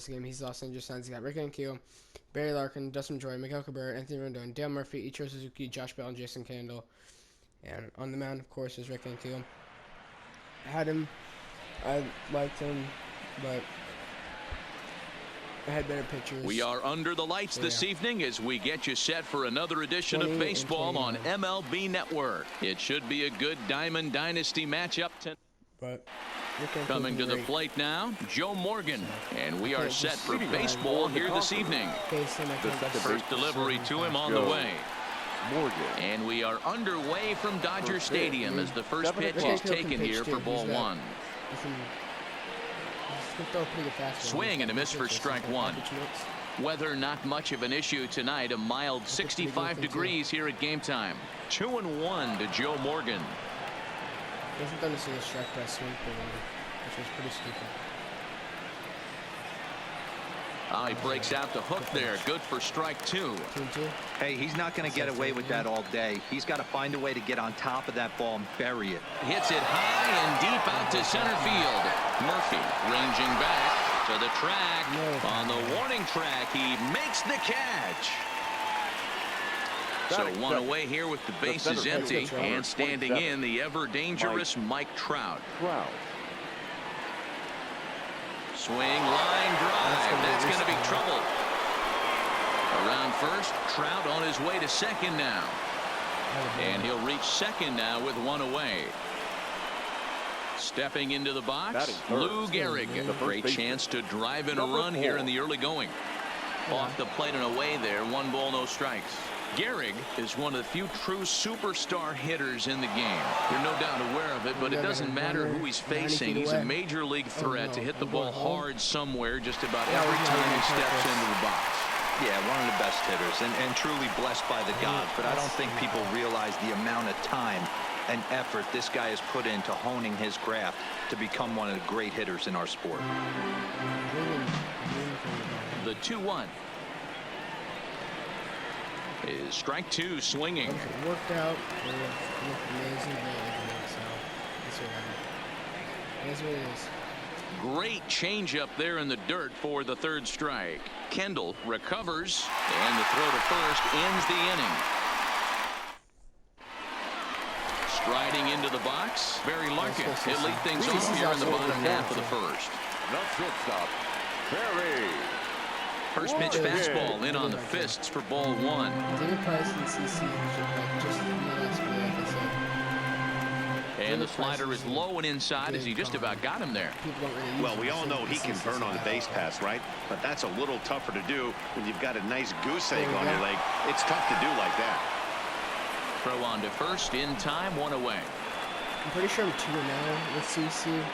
rest of the game. He's Los Angeles Signs. He's got Rick Ankiel, Barry Larkin, Dustin Joy, Miguel Cabrera, Anthony Rendon, Dale Murphy, Ichiro Suzuki, Josh Bell, and Jason Candle. And on the mound, of course, is Rick Ankiel. I had him. I liked him, but I had better pitchers. We are under the lights this evening as we get you set for another edition of baseball on MLB Network. It should be a good Diamond Dynasty matchup tonight. But coming to the plate now, Joe Morgan. And we are set for baseball here this evening. The first delivery to him on the way. And we are underway from Dodger Stadium as the first pitch is taken here for ball one. Swing and a miss for strike one. Weather not much of an issue tonight. A mild 65 degrees here at game time. 2-1 to Joe Morgan. Wasn't done to see a strike by swing for one, which was pretty stupid. He breaks out the hook there. Good for strike two. 2-2. Hey, he's not going to get away with that all day. He's got to find a way to get on top of that ball and bury it. Hits it high and deep out to center field. Murphy ranging back to the track. On the warning track, he makes the catch. So one away here with the bases empty, and standing in the ever-dangerous Mike Trout. Swing, line drive. That's going to be trouble. Around first, Trout on his way to second now. And he'll reach second now with one away. Stepping into the box, Lou Gehrig. Great chance to drive in a run here in the early going. Off the plate and away there. 1 ball, no strikes. Gehrig is one of the few true superstar hitters in the game. You're no doubt aware of it, but it doesn't matter who he's facing. He's a major league threat to hit the ball hard somewhere just about every time he steps into the box. Yeah, one of the best hitters and truly blessed by the gods, but I don't think people realize the amount of time and effort this guy has put into honing his craft to become one of the great hitters in our sport. The 2-1. Is strike two swinging. It worked out. It looked amazing, so that's what it is. Great changeup there in the dirt for the third strike. Kendall recovers, and the throw to first ends the inning. Striding into the box, Barry Larkin. He'll lead things off here in the bottom half of the first. The shortstop, Barry. First pitch fastball in on the fists for ball one. David Price and CC just in the last play, like I said. And the slider is low and inside as he just about got him there. Well, we all know he can burn on the base pass, right? But that's a little tougher to do when you've got a nice goose egg on your leg. It's tough to do like that. Throw on to first in time, one away. I'm pretty sure I'm 2-0 with CC.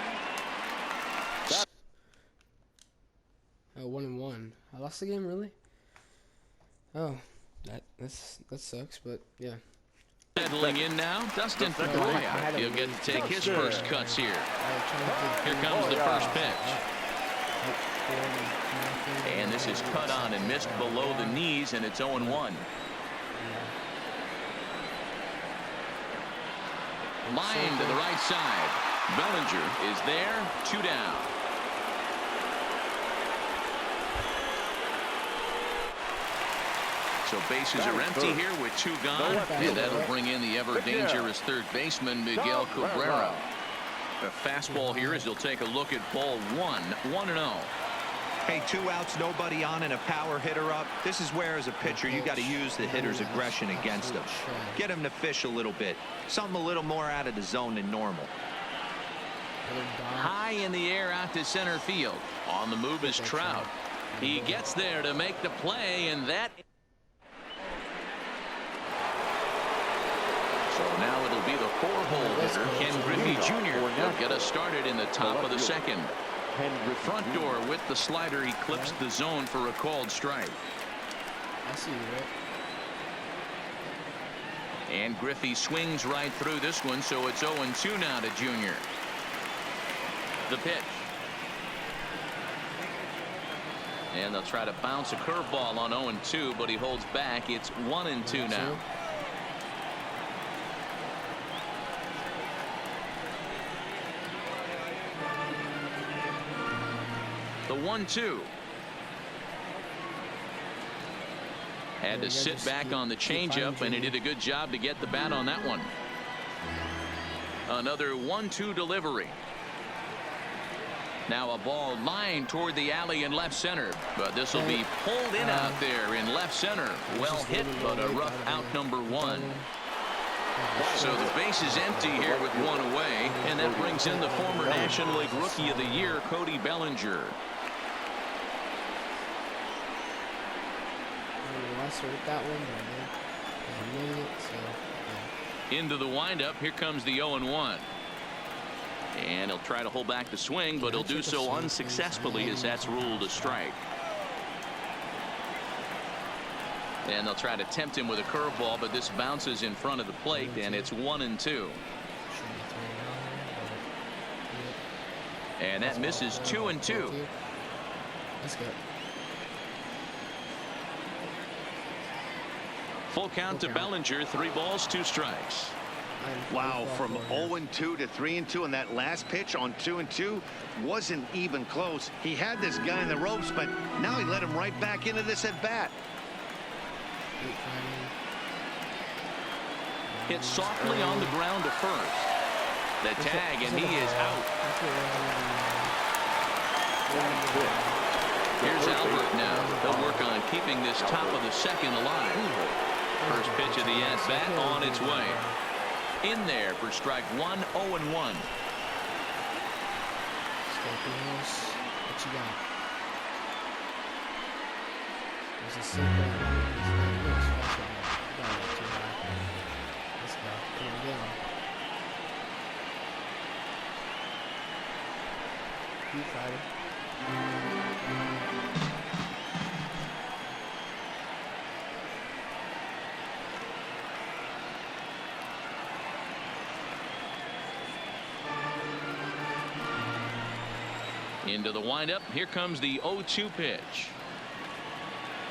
1-1. I lost the game, really? Oh, that sucks, but yeah. Settling in now, Dustin Pedroia. He'll get to take his first cuts here. Here comes the first pitch. And this is cut on and missed below the knees, and it's 0-1. Line to the right side. Bellinger is there, 2 down. So bases are empty here with 2 gone, and that'll bring in the ever-dangerous third baseman, Miguel Cabrera. The fastball here as he'll take a look at ball one, 1-0. Hey, 2 outs, nobody on, and a power hitter up. This is where, as a pitcher, you got to use the hitter's aggression against him. Get him to fish a little bit. Something a little more out of the zone than normal. High in the air out to center field. On the move is Trout. He gets there to make the play, and that... So now it'll be the 4-hole hitter, Ken Griffey Jr. He'll get us started in the top of the second. Front door with the slider. He clips the zone for a called strike. I see you, right? And Griffey swings right through this one, so it's 0-2 now to Jr. The pitch. And they'll try to bounce a curveball on 0-2, but he holds back. It's 1-2 now. The 1-2. Had to sit back on the changeup, and he did a good job to get the bat on that one. Another 1-2 delivery. Now a ball lined toward the alley in left center, but this will be pulled in out there in left center. Well hit, but a rough out, number 1. So the base is empty here with 1 away, and that brings in the former National League Rookie of the Year, Cody Bellinger. That one, but I did. So, yeah. Into the windup. Here comes the 0-1. And he'll try to hold back the swing, but he'll do so unsuccessfully as that's ruled a strike. And they'll try to tempt him with a curveball, but this bounces in front of the plate, and it's 1-2. And that misses 2-2. Let's go. Full count to Bellinger, 3 balls, 2 strikes. Wow, from 0-2 to 3-2, and that last pitch on 2-2 wasn't even close. He had this guy in the ropes, but now he let him right back into this at bat. Hit softly on the ground to first. The tag, and he is out. Here's Albert now. They'll work on keeping this top of the second alive. First pitch of the at-bat on its way. In there for strike 1, 0-1. What you got? There's a simple let's go. Put him down. Keep fighting. Into the windup. Here comes the 0-2 pitch.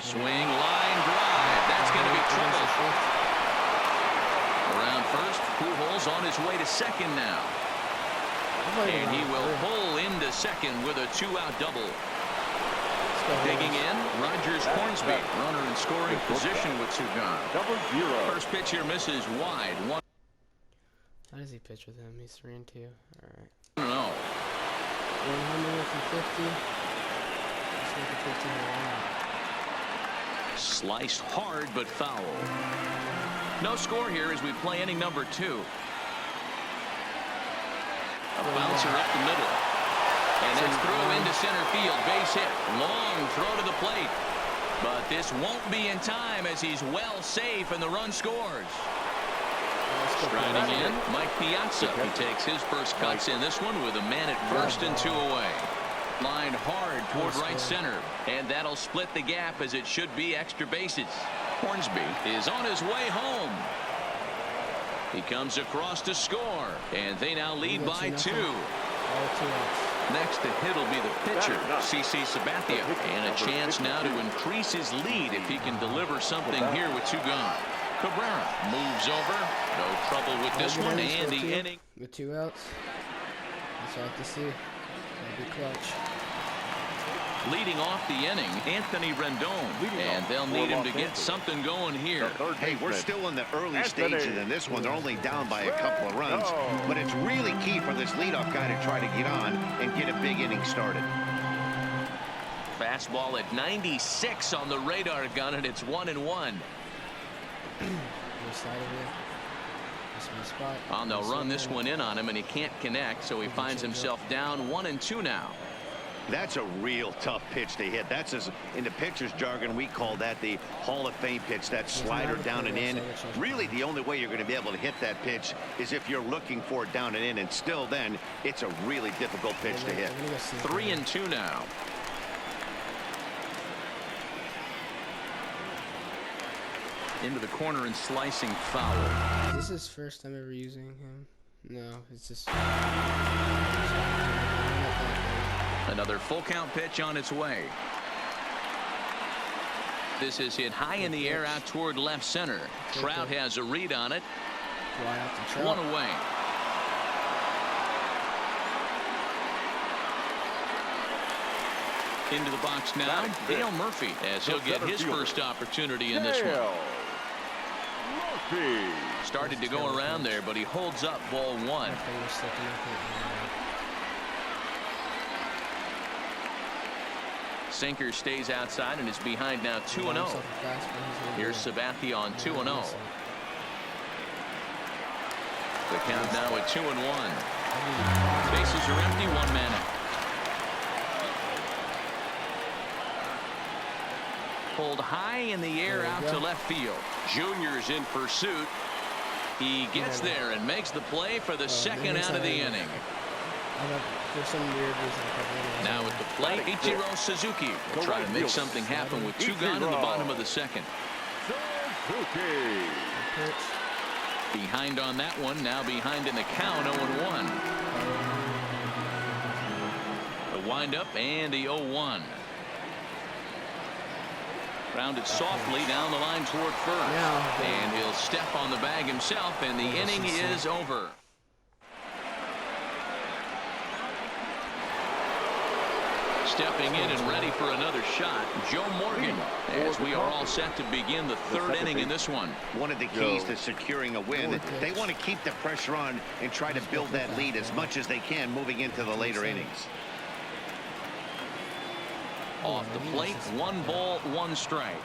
Swing, line drive. That's going to be trouble. Around first, Pujols on his way to second now. And he will pull into second with a 2-out double. Digging in, Rogers Hornsby. Runner in scoring position with 2 gone. First pitch here misses wide. How does he pitch with him? He's 3-2. All right. I don't know. 150. Sliced hard but foul. No score here as we play inning number 2. A bouncer up the middle. And that's throw into center field. Base hit. Long throw to the plate. But this won't be in time as he's well safe and the run scores. Striding in, Mike Piazza. He takes his first cuts in this one with a man at first and 2 away. Lined hard toward right center, and that'll split the gap as it should be extra bases. Hornsby is on his way home. He comes across to score, and they now lead by 2. Next to hit will be the pitcher, CC Sabathia, and a chance now to increase his lead if he can deliver something here with 2 gone. Cabrera moves over. No trouble with this one, and the inning. With 2 outs. That's all I have to see. That'll be clutch. Leading off the inning, Anthony Rendon, and they'll need him to get something going here. Hey, we're still in the early stages in this one. They're only down by a couple of runs, but it's really key for this leadoff guy to try to get on and get a big inning started. Fastball at 96 on the radar gun, and it's 1-1. And they'll run this one in on him, and he can't connect, so he finds himself down 1-2 now. That's a real tough pitch to hit. That's, as in the pitcher's jargon, we call that the Hall of Fame pitch, that slider down and in. Really, the only way you're going to be able to hit that pitch is if you're looking for it down and in, and still then, it's a really difficult pitch to hit. 3-2 now. Into the corner and slicing foul. Is this his first time ever using him? No, it's just... Another full count pitch on its way. This is hit high in the air out toward left center. Trout has a read on it. 1 away. Into the box now, Dale Murphy, as he'll get his first opportunity in this one. Started to go around there, but he holds up ball one. Sinker stays outside and is behind now 2-0. Here's Sabathia on 2-0. The count now at 2-1. Bases are empty, 1 man out. Pulled high in the air out to left field. Junior's in pursuit. He gets there and makes the play for the second out of the inning. Now at the plate, Ichiro Suzuki will try to make something happen with 2 gone in the bottom of the second. Behind on that one, now behind in the count, 0-1. The windup and the 0-1. Grounded softly down the line toward first. And he'll step on the bag himself, and the inning is over. Stepping in and ready for another shot, Joe Morgan, as we are all set to begin the 3rd inning in this one. One of the keys to securing a win, they want to keep the pressure on and try to build that lead as much as they can moving into the later innings. Off the plate, 1 ball, 1 strike.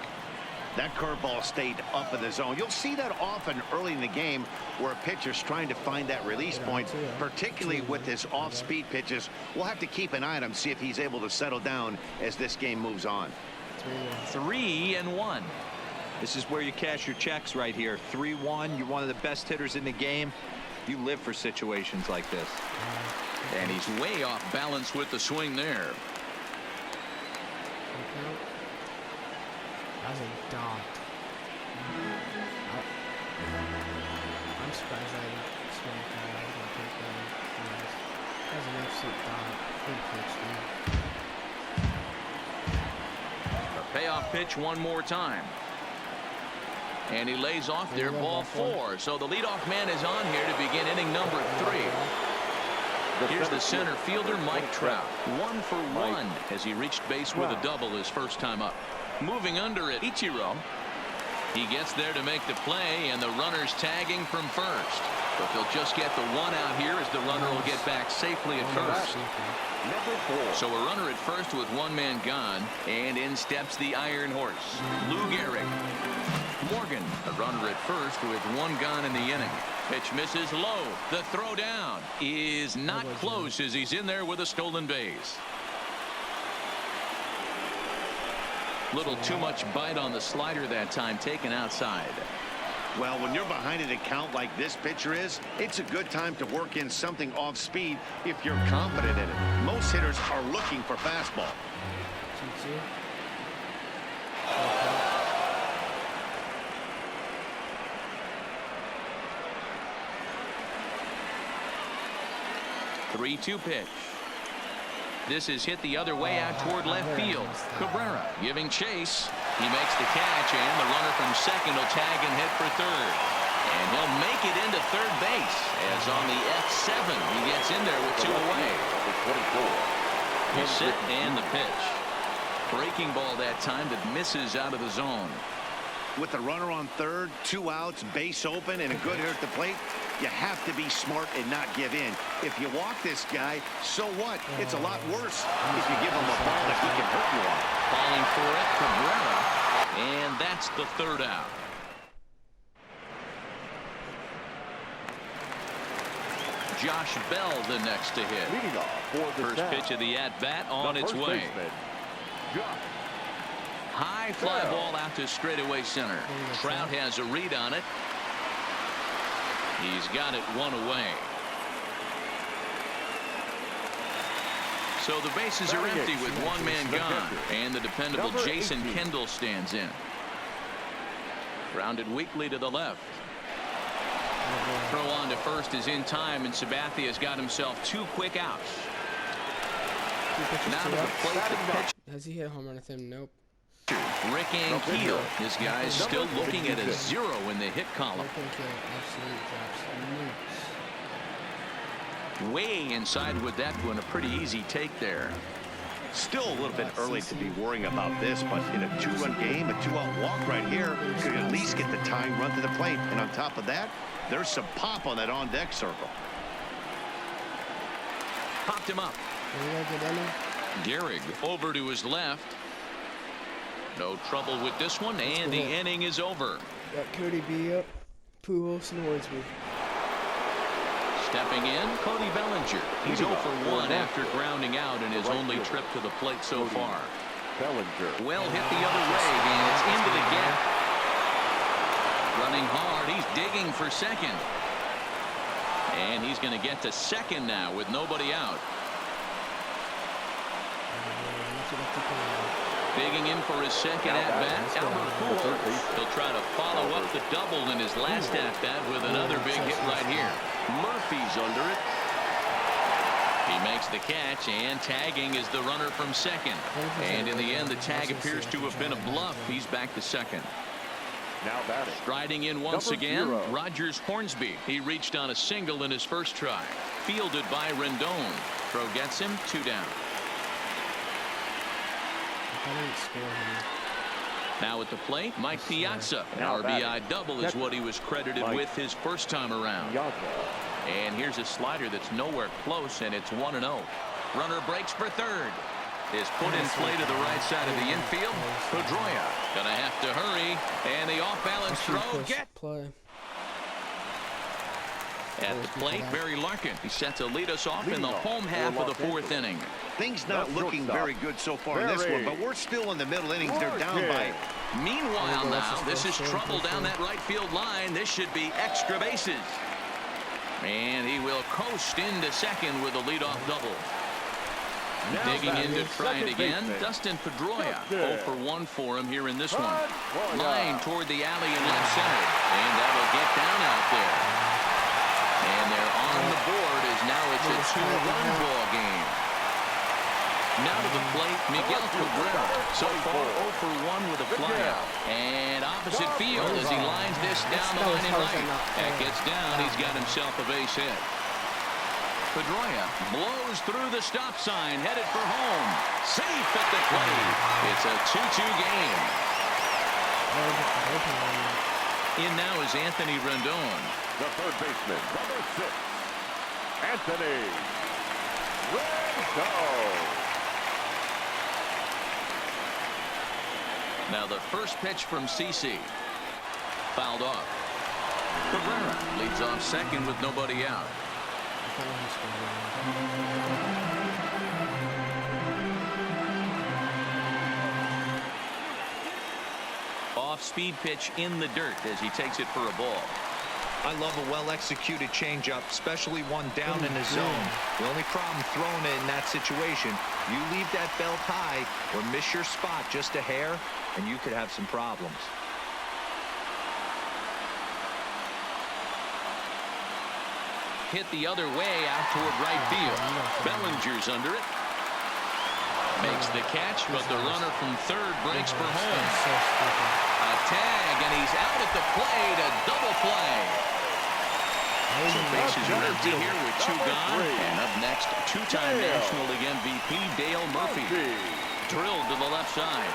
That curveball stayed up in the zone. You'll see that often early in the game where a pitcher's trying to find that release point, particularly with his off-speed pitches. We'll have to keep an eye on him, see if he's able to settle down as this game moves on. 3-1. This is where you cash your checks right here. 3-1. You're one of the best hitters in the game. You live for situations like this. And he's way off balance with the swing there. That was a dot. I'm surprised I swung that. I was going to take that. That was an absolute dot. Good pitch, A payoff pitch one more time. And he lays off there, ball 4. So the leadoff man is on here to begin inning number 3. Here's the center fielder, Mike Trout. 1 for 1 as he reached base with a double his first time up. Moving under it, Ichiro. He gets there to make the play, and the runner's tagging from first. But they'll just get the 1 out here as the runner will get back safely at first. So a runner at first with 1 man gone, and in steps the Iron Horse, Lou Gehrig. Morgan, a runner at first with 1 gone in the inning. Pitch misses low. The throw down is not close as he's in there with a stolen base. Little too much bite on the slider that time, taken outside. Well, when you're behind an account like this pitcher is, it's a good time to work in something off speed if you're confident in it. Most hitters are looking for fastball. 3-2 pitch. This is hit the other way out toward left field. Cabrera giving chase. He makes the catch, and the runner from second will tag and hit for third. And he'll make it into third base as on the F7 he gets in there with 2 away. The sit and the pitch. Breaking ball that time that misses out of the zone. With the runner on third, 2 outs, base open, and a good hitter at the plate, you have to be smart and not give in. If you walk this guy, so what? It's a lot worse if you give him a ball that he can hurt you on. Calling for it, Cabrera, and that's the 3rd out. Josh Bell the next to hit. First pitch of the at-bat on its way. High fly ball out to straightaway center. Trout has a read on it. He's got it 1 away. So the bases are empty with 1 man gone, and the dependable Jason Kendall stands in. Grounded weakly to the left. Throw on to first is in time, and Sabathia's got himself 2 quick outs. Now to the plate, the pitch. Has he hit a home run with him? Nope. Rick Ankiel. This guy is still looking at a 0 in the hit column. Way inside with that one. A pretty easy take there. Still a little bit early to be worrying about this, but in a 2-run game, a 2-out walk right here could at least get the tying run to the plate. And on top of that, there's some pop on that on-deck circle. Popped him up. Gehrig over to his left. No trouble with this one, and the inning is over. Got Cody B up, Pujols and Hornsby. Stepping in, Cody Bellinger. He's 0 for 1 after grounding out in his only trip to the plate so far. Bellinger. Well hit the other way, and it's into the gap. Running hard, he's digging for second. And he's going to get to second now with nobody out. Digging in for his second at-bat, Albert Pujols. He'll try to follow up the double in his last at-bat with another big hit right here. Murphy's under it. He makes the catch, and tagging is the runner from second. And in the end, the tag appears to have been a bluff. He's back to second. Now batting. Striding in once again, Rogers Hornsby. He reached on a single in his first try. Fielded by Rendon. Throw gets him 2 down. Now at the plate, Mike Piazza. An RBI double is what he was credited with his first time around. And here's a slider that's nowhere close, and it's 1-0. Runner breaks for third. Is put in play to the right side of the infield. Pedroia gonna have to hurry, and the off-balance throw play. At the plate, Barry Larkin. He set to lead us off in the home half of the 4th inning. Things not looking very good so far in this one, but we're still in the middle innings. They're down by. Meanwhile now, this is trouble down that right field line. This should be extra bases. And he will coast into second with a leadoff double. Digging in to try it again, Dustin Pedroia. 0 for 1 for him here in this one. Line toward the alley in left center. And that'll get down out there. And they're on the board as now it's a 2-run ball game. Now to the plate, Miguel Cabrera. So far 0 for 1 with a flyout. And opposite field as he lines this down the line in right. That gets down, he's got himself a base hit. Pedroia blows through the stop sign, headed for home. Safe at the plate. It's a 2-2 game. In now is Anthony Rendon. The third baseman, number 6, Anthony Rendon. Now the first pitch from CC. Fouled off. Cabrera leads off second with nobody out. Off-speed pitch in the dirt as he takes it for a ball. I love a well-executed changeup, especially one down in the zone. The only problem throwing it in that situation, you leave that belt high or miss your spot just a hair, and you could have some problems. Hit the other way out toward right field. Bellinger's under it. Makes the catch, but the runner from third breaks for home. A tag, and he's out at the plate. A double play. So bases are empty here with 2 gone. And up next, 2-time National League MVP Dale Murphy. Drilled to the left side.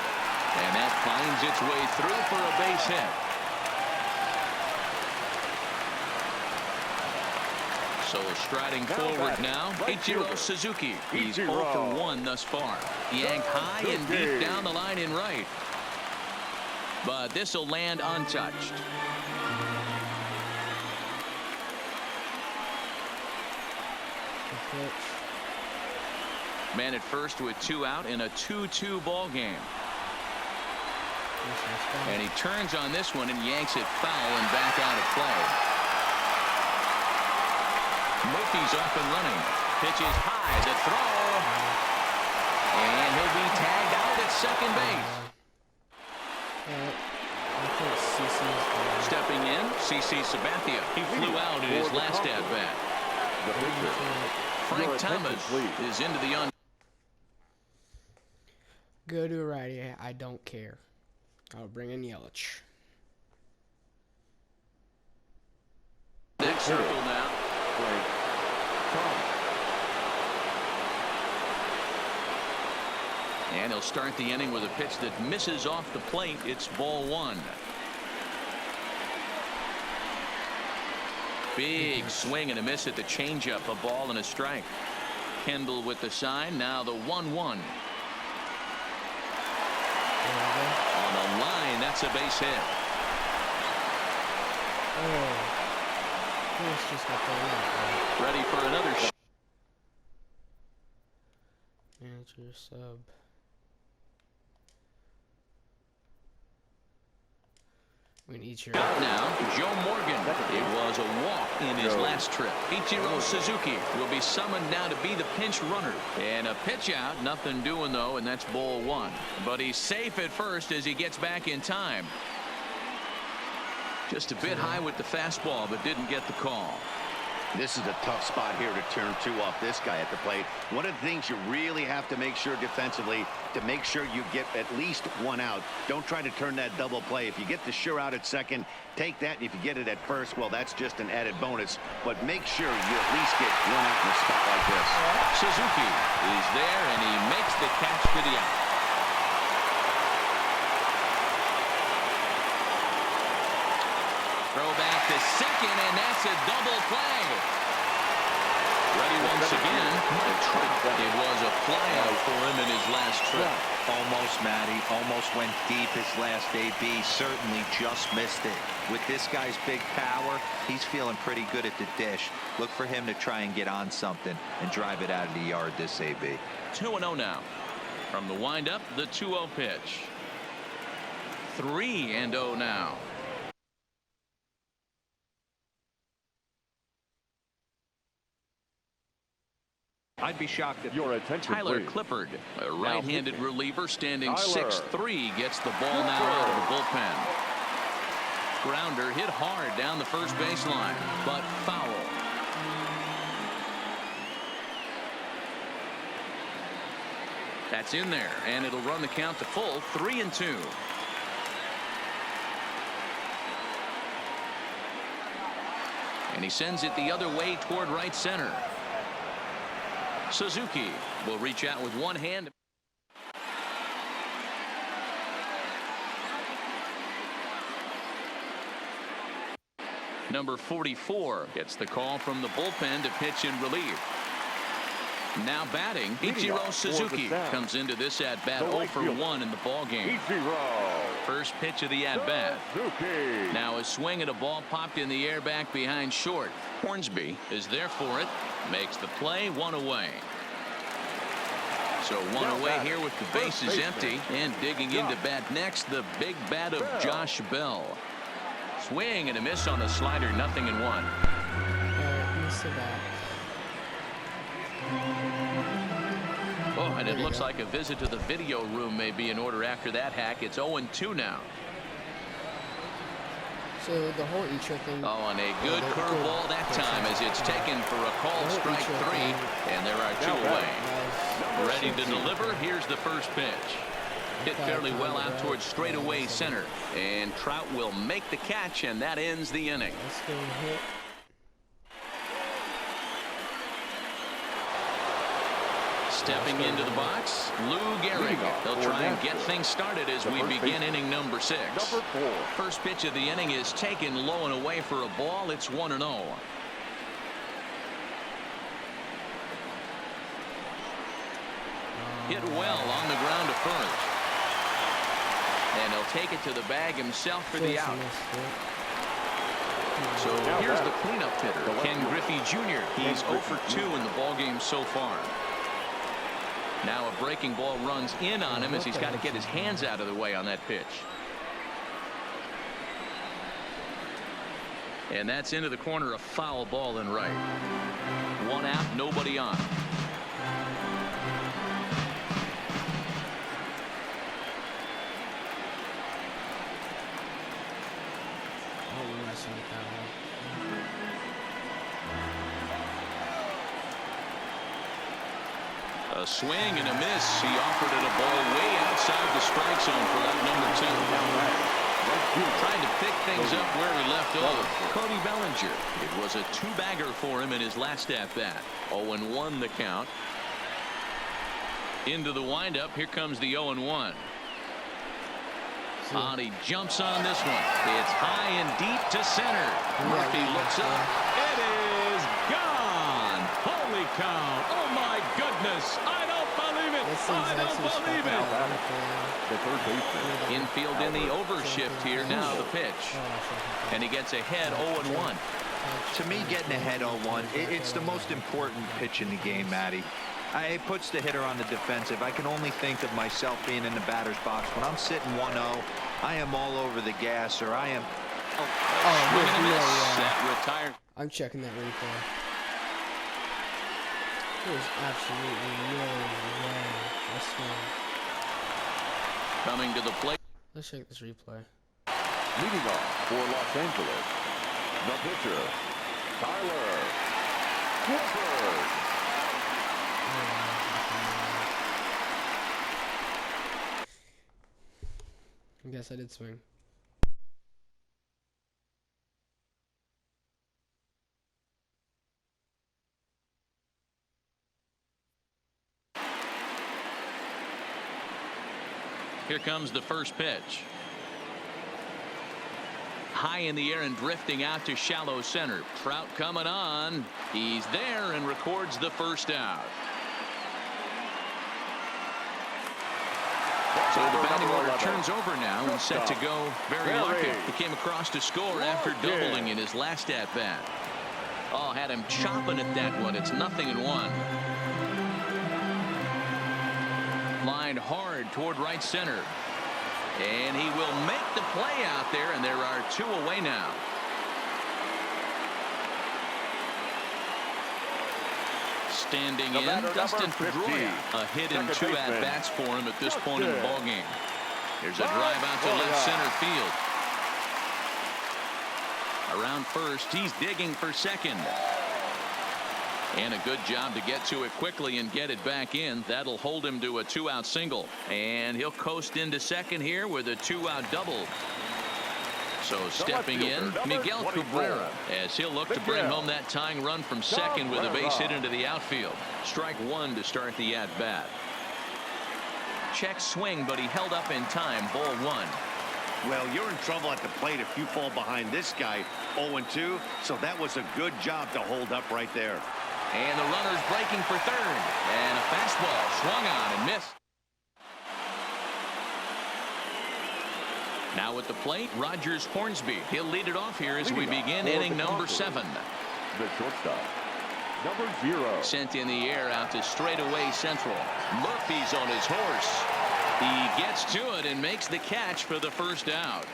And that finds its way through for a base hit. So striding forward now, Ichiro Suzuki. He's 0 for 1 thus far. Yanked high and deep down the line in right. But this will land untouched. Man at first with 2 out in a 2-2 ball game. And he turns on this one and yanks it foul and back out of play. Murphy's up and running. Pitches high, the throw. And he'll be tagged out at second base. Stepping in, CC Sabathia. He flew out in his last at-bat. Frank Thomas is into the on. Go to a righty. I don't care. I'll bring in Yelich. Next circle now. And he'll start the inning with a pitch that misses off the plate. It's ball 1. Big swing and a miss at the changeup. A ball and a strike. Kendall with the sign. Now the 1-1. On the line, that's a base hit. Ready for another shot. Manager sub. We need your Now, Joe Morgan. It was a walk in his last trip. Ichiro Suzuki will be summoned now to be the pinch runner. And a pitch out, nothing doing though, and that's ball 1. But he's safe at first as he gets back in time. Just a bit high with the fastball, but didn't get the call. This is a tough spot here to turn 2 off this guy at the plate. One of the things you really have to make sure defensively, to make sure you get at least 1 out. Don't try to turn that double play. If you get the sure out at second, take that. And if you get it at first, well, that's just an added bonus. But make sure you at least get 1 out in a spot like this. Suzuki is there, and he makes the catch for the out. Throw back to second, and that's a double play. Ready once again. It was a flyout for him in his last trip. Almost, Matty. Almost went deep his last AB. Certainly just missed it. With this guy's big power, he's feeling pretty good at the dish. Look for him to try and get on something and drive it out of the yard this AB. 2-0 now. From the windup, the 2-0 pitch. 3-0 now. I'd be shocked if your attention, Tyler please. Clippard, a right-handed reliever, standing Tyler. 6'3", gets the ball now out of the bullpen. Grounder hit hard down the first baseline, but foul. That's in there, and it'll run the count to full, 3-2. And he sends it the other way toward right center. Suzuki will reach out with one hand. Number 44 gets the call from the bullpen to pitch in relief. Now batting, Ichiro Suzuki comes into this at-bat 0 for 1 in the ballgame. First pitch of the at-bat. Now a swing at a ball popped in the air back behind short. Hornsby is there for it. Makes the play, 1 away. So 1 away here with the bases empty. And digging into bat next, the big bat of Josh Bell. Swing and a miss on the slider, 0-1. Missed the bat. Oh, and it looks like a visit to the video room may be in order after that hack. It's 0-2 now. So the whole Ichiro thing. Oh, and a good curveball that time as it's taken for a called strike 3, and there are 2 away. Ready to deliver. Here's the first pitch. Hit fairly well out towards straightaway center, and Trout will make the catch, and that ends the inning. Let's go hit. Stepping into the box, Lou Gehrig. They'll try and get things started as we begin inning number 6. First pitch of the inning is taken low and away for a ball. It's 1-0. Hit well on the ground to first. And he'll take it to the bag himself for the out. So here's the cleanup hitter, Ken Griffey Jr. He's 0 for 2 in the ballgame so far. Now a breaking ball runs in on him as he's got to get his hands out of the way on that pitch. And that's into the corner, a foul ball in right. 1 out, nobody on. A swing and a miss. He offered it a ball way outside the strike zone for that number 2. Trying to pick things up where he left off. Cody Bellinger. It was a 2-bagger for him in his last at-bat. 0-1 the count. Into the windup. Here comes the 0-1. And he jumps on this one. It's high and deep to center. Murphy looks up. It is gone. Holy cow. Oh, my goodness. I don't believe it. I don't believe it. The third baseman. Infield in the overshift here. Now the pitch. And he gets ahead 0-1. To me, getting ahead 0-1, it's the most important pitch in the game, Matty. It puts the hitter on the defensive. I can only think of myself being in the batter's box. When I'm sitting 1-0, I am all over the gas, or I am... Retired. I'm checking that replay. There's absolutely no way. Coming to the plate. Let's check this replay. Leading off for Los Angeles, the pitcher, Tyler Clifford. I guess I did swing. Here comes the first pitch. High in the air and drifting out to shallow center. Trout coming on. He's there and records the first out. So the batting order turns over now and set to go. Barry Larkin. He came across to score after doubling in his last at-bat. Oh, had him chopping at that one. It's 0-1. Lined hard toward right center. And he will make the play out there, and there are 2 away now. Standing in, Dustin Pedroia. A hit in 2 at-bats for him at this point in the ballgame. There's a drive out to left center field. Around first, he's digging for second. And a good job to get to it quickly and get it back in. That'll hold him to a 2-out single. And he'll coast into second here with a 2-out double. So stepping in, Miguel Cabrera, as he'll look to bring home that tying run from second with a base hit into the outfield. Strike 1 to start the at-bat. Check swing, but he held up in time. Ball 1. Well, you're in trouble at the plate if you fall behind this guy 0-2. So that was a good job to hold up right there. And the runner's breaking for third. And a fastball swung on and missed. Now at the plate, Rogers Hornsby. He'll lead it off here as we begin inning number 7. The shortstop, number 0. Sent in the air out to straightaway central. Murphy's on his horse. He gets to it and makes the catch for the first out.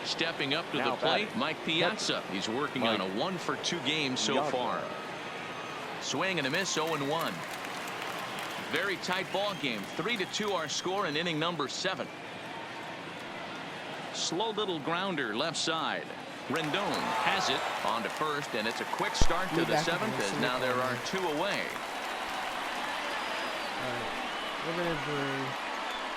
Stepping up to the plate, Mike Piazza. He's working on a 1-for-2 game so far. Swing and a miss, 0-1. Very tight ball game. 3-2 our score in inning number 7. Slow little grounder left side. Rendon has it on to first, and it's a quick start to the 7th as now there are 2 away. We're gonna bring.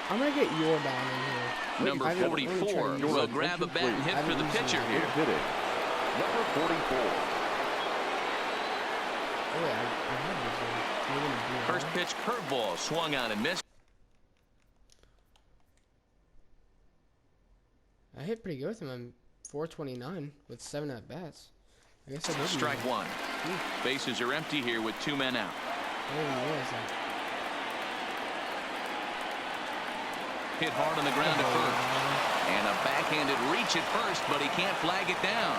I'm gonna get your down in here. Number 44 will grab a bat and hit for the pitcher here. Number 44. Oh, yeah, I had this one. First pitch curveball swung on and missed. I hit pretty good with him. I'm 429 with 7 at bats. I guess I did. Strike 1. Bases are empty here with 2 men out. I didn't realize that. Hit hard on the ground at first. And a backhanded reach at first, but he can't flag it down.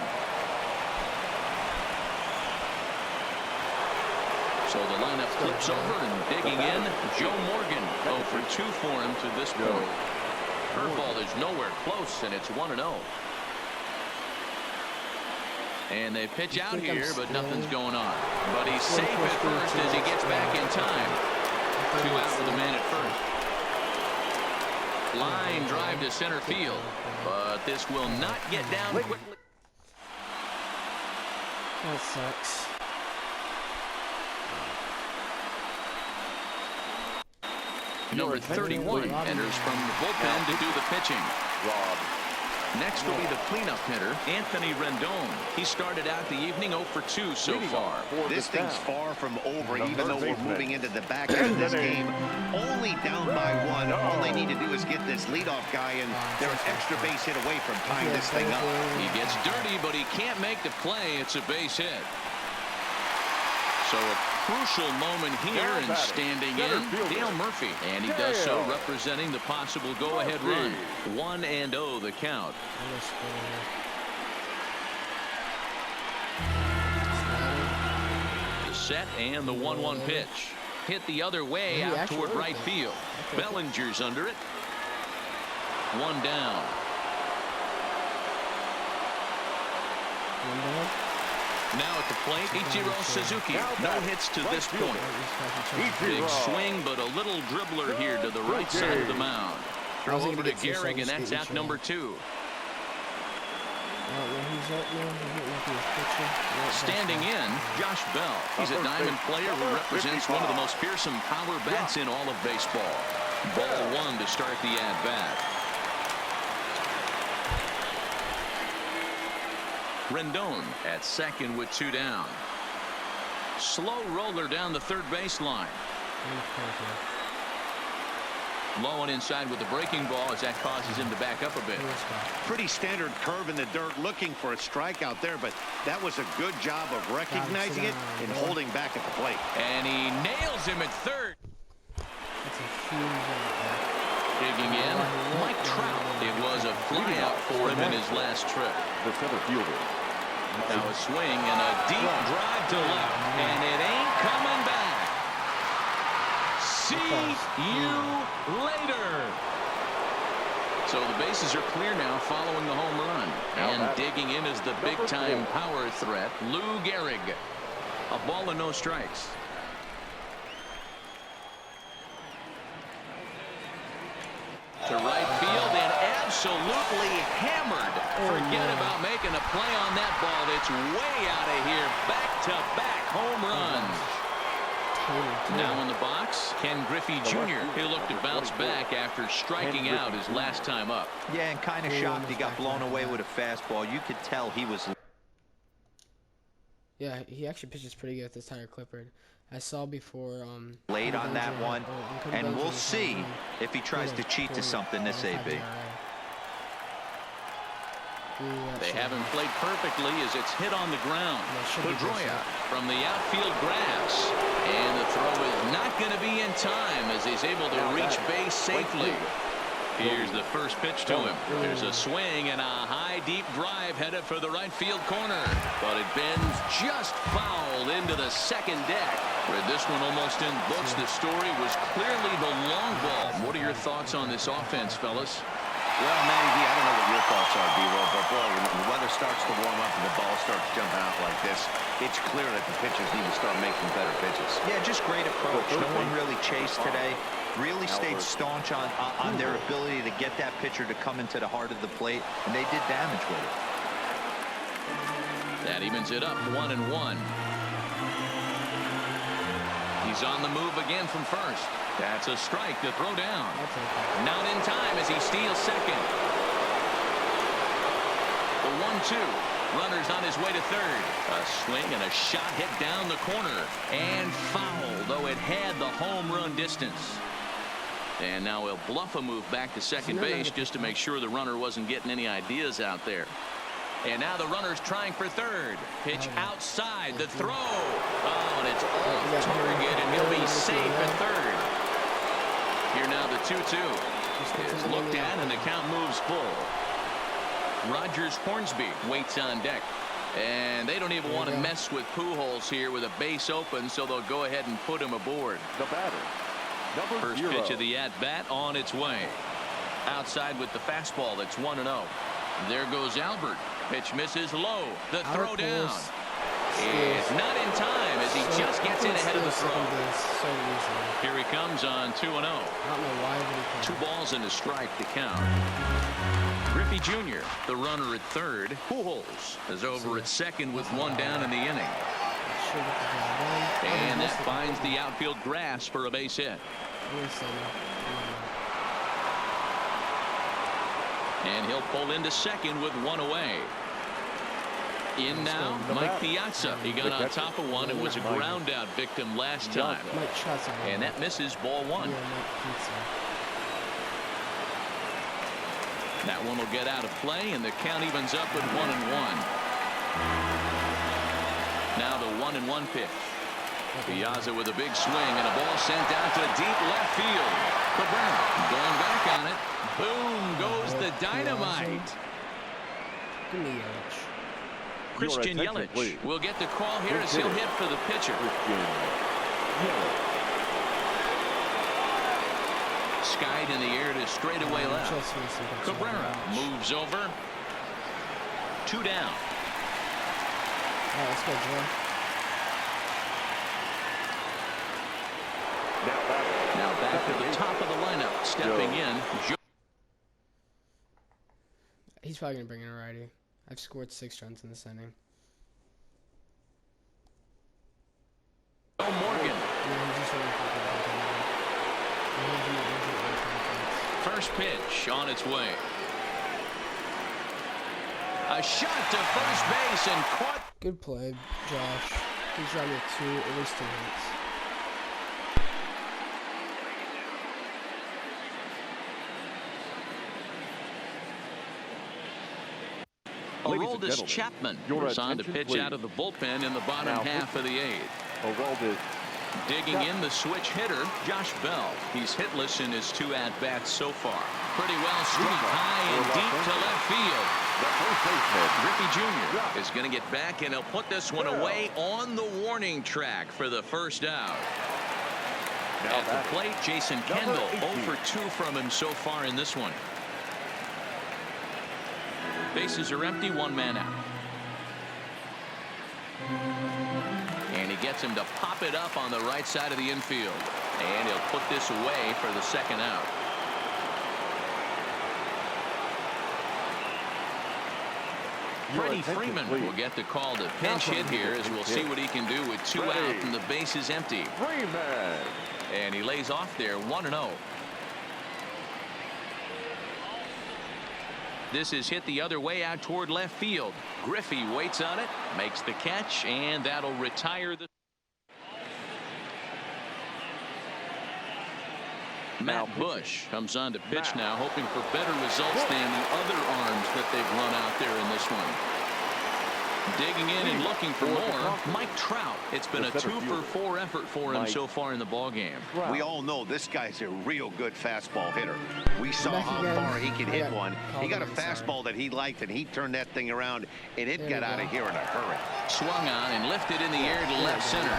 So the lineup flips over and digging in. Joe Morgan 0-for-2 for him to this point. Curveball is nowhere close, and it's 1-0. And they pitch out here, but nothing's going on. But he's safe at first as he gets back in time. 2 out with the man at first. Line drive to center field, but this will not get down quickly. That sucks. Number 31 enters from the bullpen to do the pitching. Rob Next will be the cleanup hitter, Anthony Rendon. He started out the evening 0 for 2 so far. This thing's far from over, even though we're moving into the back end of this game. Only down by 1. All they need to do is get this leadoff guy, and they're an extra base hit away from tying this thing up. He gets dirty, but he can't make the play. It's a base hit. So a crucial moment here, and standing in, Dale Murphy. And he does so representing the possible go-ahead run. 1-0 the count. The set and the 1-1 pitch. Hit the other way out toward right field. Bellinger's under it. 1 down. Now at the plate, Ichiro Suzuki. No hits to this point. Big swing, but a little dribbler here to the right side of the mound. Throw over to Gehrig, and that's out number 2. Standing in, Josh Bell. He's a diamond player who represents one of the most fearsome power bats in all of baseball. Ball 1 to start the at-bat. Rendon at second with 2 down. Slow roller down the third baseline. Low and inside with the breaking ball as that causes him to back up a bit. Pretty standard curve in the dirt, looking for a strikeout there, but that was a good job of recognizing it and holding back at the plate. And he nails him at third. Digging in, Mike Trout. It was a fly out for him in his last trip. The center fielder. Now a swing and a deep drive to left, and it ain't coming back. See you later. So the bases are clear now following the home run. And digging in is the big-time power threat, Lou Gehrig. A ball and no strikes. To right field and absolutely hammered. Forget about making a play on that ball. It's way out of here. Back-to-back home runs. Now in the box, Ken Griffey Jr. He'll look to bounce back after striking out his last time up. Yeah, and kind of shocked he got blown away with a fastball. You could tell he was... Yeah, he actually pitches pretty good at this Tiger Clippard. I saw before late on that one, and we'll see if he tries to cheat to something this AB. They haven't played perfectly as it's hit on the ground. Pedroia from the outfield grass, and the throw is not going to be in time as he's able to reach base safely. Here's the first pitch to him. There's a swing and a high deep drive headed for the right field corner, but it bends just foul into the second deck. Read this one almost in books. The story was clearly the long ball. What are your thoughts on this offense, fellas? Well, Manny, I don't know what your thoughts are, D-Roll, but boy, when the weather starts to warm up and the ball starts jumping out like this, it's clear that the pitchers need to start making better pitches. Yeah, just great approach. No one really chased today. Really stayed staunch on their ability to get that pitcher to come into the heart of the plate, and they did damage with it. That evens it up 1-1. He's on the move again from first. That's a strike to throw down. Not in time as he steals second. The 1-2. Runner's on his way to third. A swing and a shot hit down the corner. And foul, though it had the home run distance. And now he'll bluff a move back to second base just to make sure the runner wasn't getting any ideas out there. And now the runner's trying for third. Pitch outside. The throw. Oh, and it's off target, and he'll be safe at third. Here now the 2-2 is looked at, and the count moves full. Rogers Hornsby waits on deck. And they don't even want to mess with Pujols here with a base open, so they'll go ahead and put him aboard. The batter, First pitch of the at-bat on its way. Outside with the fastball, that's 1-0. There goes Albert. Pitch misses low. The throw down. It's not in time as he just gets in ahead of the throw. Here he comes on 2-0. 2 balls and a strike to count. Griffey Jr., the runner at third. Pujols is over at second with 1 down in the inning. And that finds the outfield grass for a base hit. And he'll pull into second with one away. In now, Mike Piazza. He got on top of one and was a ground out victim last time. And that misses ball one. That one will get out of play, and the count evens up at 1-1. Now the 1-1 pitch. Piazza with a big swing and a ball sent down to deep left field. Cabrera going back on it. Boom goes the dynamite. Christian Yelich will get the call here as he'll hit for the pitcher. Skied in the air to straightaway left. Cabrera moves over. 2 down. Let's go, Joe. Now back to the top of the lineup. Stepping in. He's probably going to bring in a righty. I've scored 6 runs in this inning. Oh, Morgan. First pitch on its way. A shot to first base and caught. Good play, Josh. He's trying to get at least 2 hits. Aroldis Chapman was on to pitch out of the bullpen in the bottom half of the 8th. Digging in the switch hitter, Josh Bell. He's hitless in his 2 at-bats so far. Pretty well streaked high and deep to left field. Griffey Jr. is going to get back, and he'll put this one away on the warning track for the first out. At the plate, Jason Kendall 0 for 2 from him so far in this one. Bases are empty, 1 man out. And he gets him to pop it up on the right side of the infield. And he'll put this away for the second out. Freddie Freeman will get the call to pinch hit here, as we'll see what he can do with 2 out and the bases empty. And he lays off there 1-0. This is hit the other way out toward left field. Griffey waits on it, makes the catch, and that'll retire the. Matt Bush comes on to pitch now, hoping for better results than the other arms that they've run out there in this one. Digging in and looking for more, Mike Trout. It's been a 2-for-4 effort for him so far in the ballgame. We all know this guy's a real good fastball hitter. We saw how far he could hit one. He got a fastball that he liked, and he turned that thing around, and it got out of here in a hurry. Swung on and lifted in the air to left center.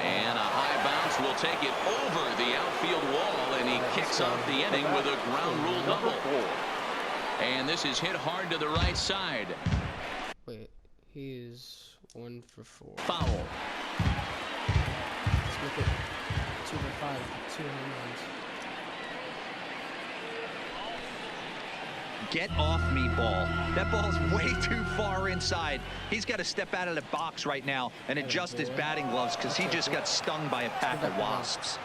And a high bounce will take it over the outfield wall, and he kicks off the inning with a ground rule double. And this is hit hard to the right side. Wait, he is 1 for 4. Foul. Let's make it 2 for 5. 2 home runs. Get off me, ball. That ball's way too far inside. He's got to step out of the box right now and adjust his batting gloves, because he just got stung by a pack of wasps.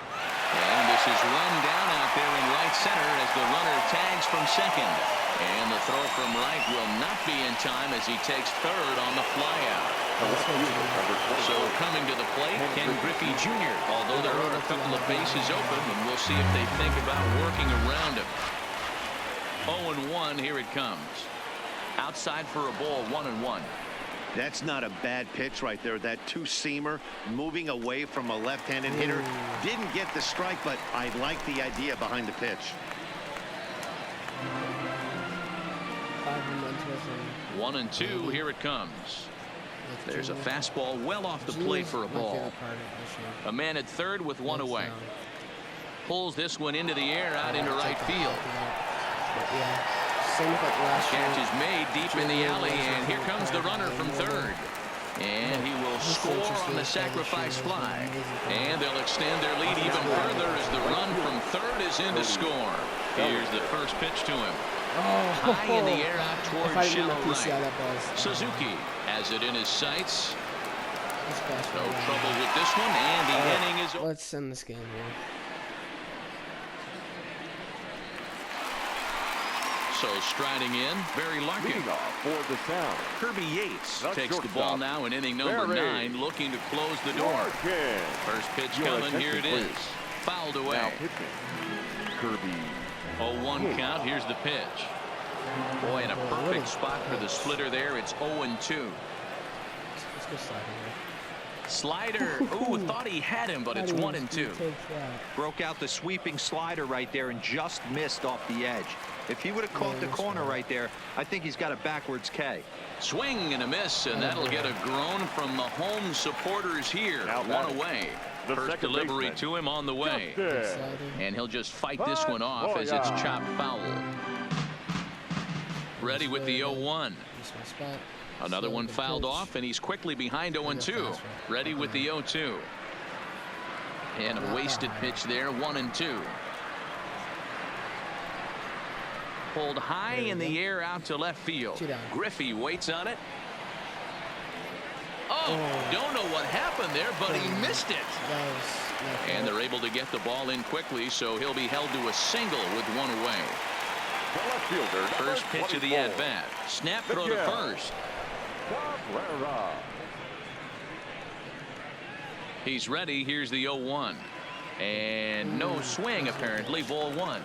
And this is run down out there in right center as the runner tags from second. And the throw from right will not be in time as he takes third on the flyout. So coming to the plate, Ken Griffey Jr., although there are a couple of bases open, and we'll see if they think about working around him. 0-1, here it comes. Outside for a ball, 1-1. That's not a bad pitch right there. That 2-seamer moving away from a left-handed hitter. Didn't get the strike, but I like the idea behind the pitch. 1-2, here it comes. There's a fastball well off the plate for a ball. A man at third with 1 away. Pulls this one into the air out into right field. Catch is made deep in the alley, and here comes the runner from third. And he will score on the sacrifice fly. And they'll extend their lead even further as the run from third is in to score. Here's the first pitch to him. High in the air out toward shallow right. Suzuki has it in his sights. No trouble with this one, and the inning is over. Let's end this game here. So striding in, Barry Larkin. Leading off for the Sound, Kirby Yates the takes the shortstop, ball now in inning number Barry 9, looking to close the door. Larkin. First pitch Your coming. Here it attention, is. please. Fouled away. Now pitching, Kirby 0-1 count. Here's the pitch. Boy, in a perfect spot for the splitter there. It's 0-2. Let's go slide here. Slider. Ooh, thought he had him, but it's 1-2. Broke out the sweeping slider right there and just missed off the edge. If he would have caught the corner right there, I think he's got a backwards K. Swing and a miss, and that'll get a groan from the home supporters here. Now One away. the First second delivery baseman, to him on the way. Justin. And he'll just fight this one off as it's chopped foul. Ready with the 0-1. Another one fouled off, and he's quickly behind 0-2. Ready with the 0-2. And a wasted pitch there, 1-2. Pulled high in the air out to left field. Griffey waits on it. Oh, don't know what happened there, but he missed it. And they're able to get the ball in quickly, so he'll be held to a single with one away. The left fielder, First pitch of the at-bat. Snap throw to first. Cabrera. He's ready. Here's the 0-1. And no swing, apparently. Ball 1.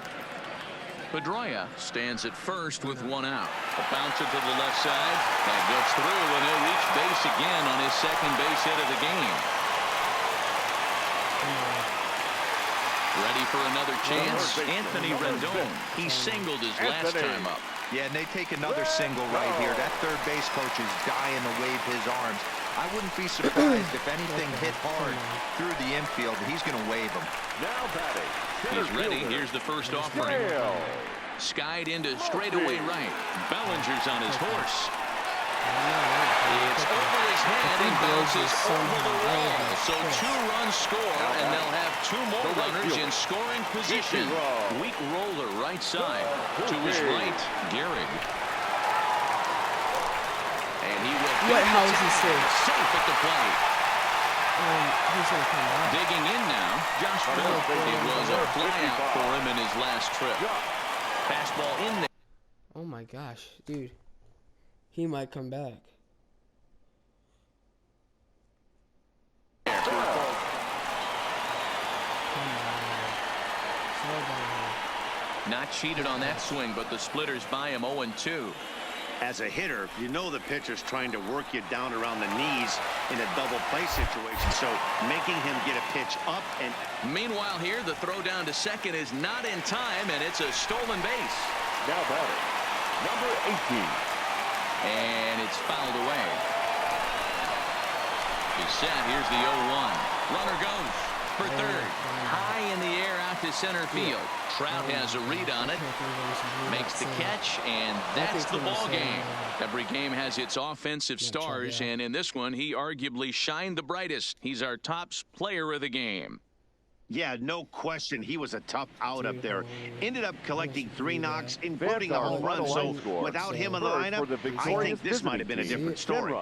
Pedroia stands at first with one out. A bouncer to the left side. That gets through, and he'll reach base again on his second base hit of the game. Ready for another chance. Anthony Rendon. He singled his last time up. Yeah, and they take another single right here. That third base coach is dying to wave his arms. I wouldn't be surprised if anything hit hard through the infield. He's going to wave them. Now batting. He's ready. Here's the first offering. Skied into straightaway right. Bellinger's on his horse. It's over his head and bounces over the wall. So 2 runs score, and they'll have 2 more runners in scoring position. Weak roller right side. To his right, Gehrig. And he will safe at the plate. He's gonna come back. Digging in now, Josh Bell. It was a flyout for him in his last trip. Fastball in there. Oh my gosh, dude. He might come back. Not cheated on that swing, but the splitters by him 0-2. As a hitter, you know the pitcher's trying to work you down around the knees in a double play situation, so making him get a pitch up. And meanwhile here, the throw down to second is not in time, and it's a stolen base. Now batting, number 18. And it's fouled away. He's set. Here's the 0-1. Runner goes for third. High in the air out to center field. Trout has a read on it. Makes the catch, and that's the ball game. Every game has its offensive stars, and in this one, he arguably shined the brightest. He's our top player of the game. yeah, no question, he was a tough out up there. Ended up collecting 3 knocks, including a home run. So without him in the lineup, I think this might have been a different story.